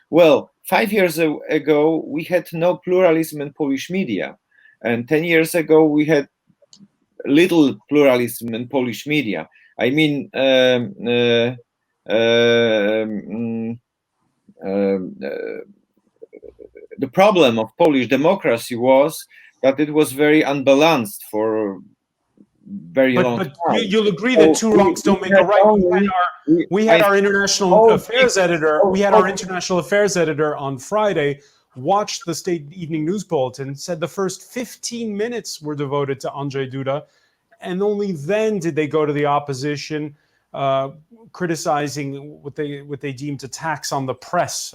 Well, 5 years ago, we had no pluralism in Polish media. And 10 years ago, we had little pluralism in Polish media. I mean, the problem of Polish democracy was that it was very unbalanced for very long time. But you'll agree that two wrongs don't make a right. We had our international affairs editor. We had our international affairs editor on Friday watched the state evening news bulletin, said the first 15 minutes were devoted to Andrzej Duda, and only then did they go to the opposition, criticizing what they deemed attacks on the press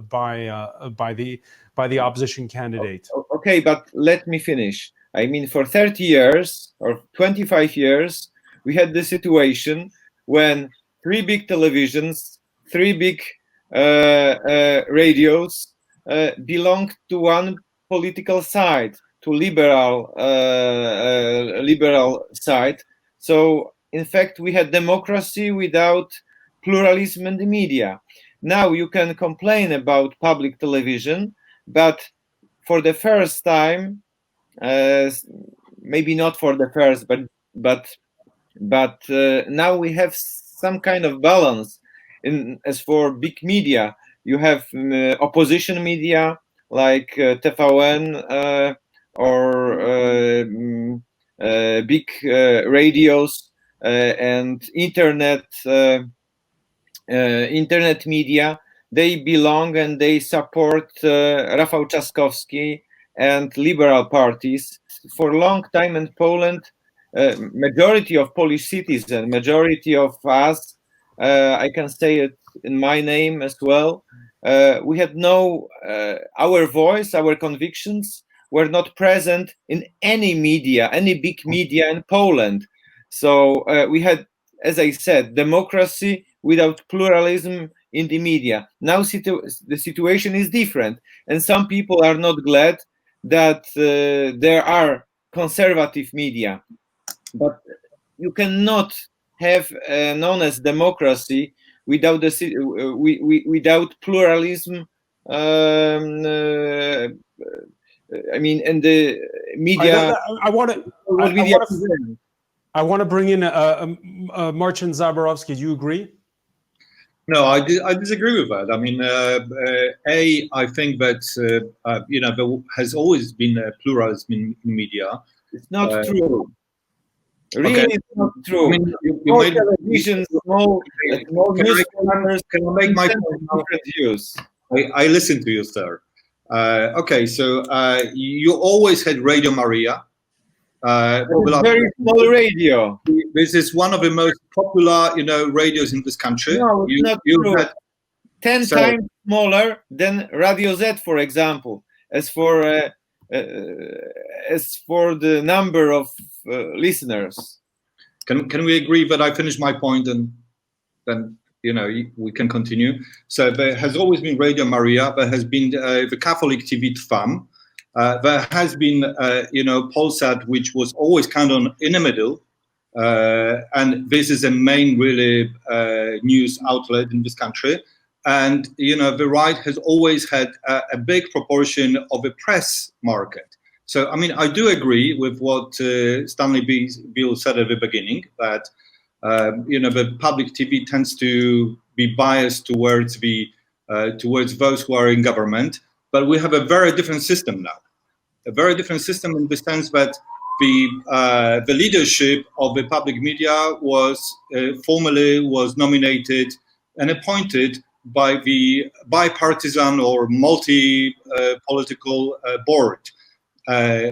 by the opposition candidate. Okay, but let me finish. I mean, for 30 years or 25 years, we had the situation when three big televisions, three big radios belonged to one political side, to liberal side. So, in fact, we had democracy without pluralism in the media. Now you can complain about public television, but for the first time, maybe not for the first, but now we have some kind of balance. As for big media, you have opposition media like TVN or big radios and internet media. They belong and they support Rafał Trzaskowski and liberal parties. For a long time in Poland, majority of Polish citizens, majority of us, I can say it in my name as well, we had no, our voice, our convictions were not present in any media, any big media in Poland. So we had, as I said, democracy without pluralism in the media. Now the situation is different, and some people are not glad that there are conservative media, but you cannot have an honest democracy without without pluralism. I mean, in the media. I want to bring in Marcin Zaborowski. Do you agree? No, I disagree with that. I mean, I think that there has always been a pluralism in media. It's not true. Really, Okay. it's not true. I mean, Small television, small newspapers can I make my point? views. I listen to you, sir. Okay, so you always had Radio Maria. Very small radio. This is one of the most popular, radios in this country. No, it's not true. 10 times smaller than Radio Z, for example. As for the number of listeners. Can we agree that I finish my point and then we can continue? So there has always been Radio Maria. There has been the Catholic TV Trwam. There has been, Polsat, which was always kind of in the middle, and this is a main really news outlet in this country. And the right has always had a big proportion of a press market. So I mean, I do agree with what Stanley Beale said at the beginning, that the public TV tends to be biased towards those who are in government. But we have a very different system now. A very different system in the sense that the leadership of the public media was formally nominated and appointed by the bipartisan or multi-political board.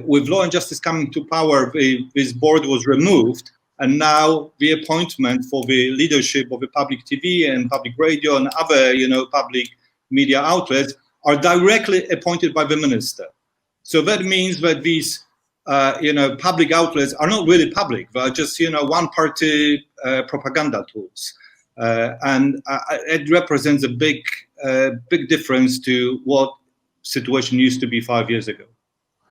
With Law and Justice coming to power, this board was removed, and now the appointment for the leadership of the public TV and public radio and other, public media outlets are directly appointed by the minister. So that means that these, public outlets are not really public. They are just, one-party propaganda tools. And it represents a big difference to what situation used to be 5 years ago.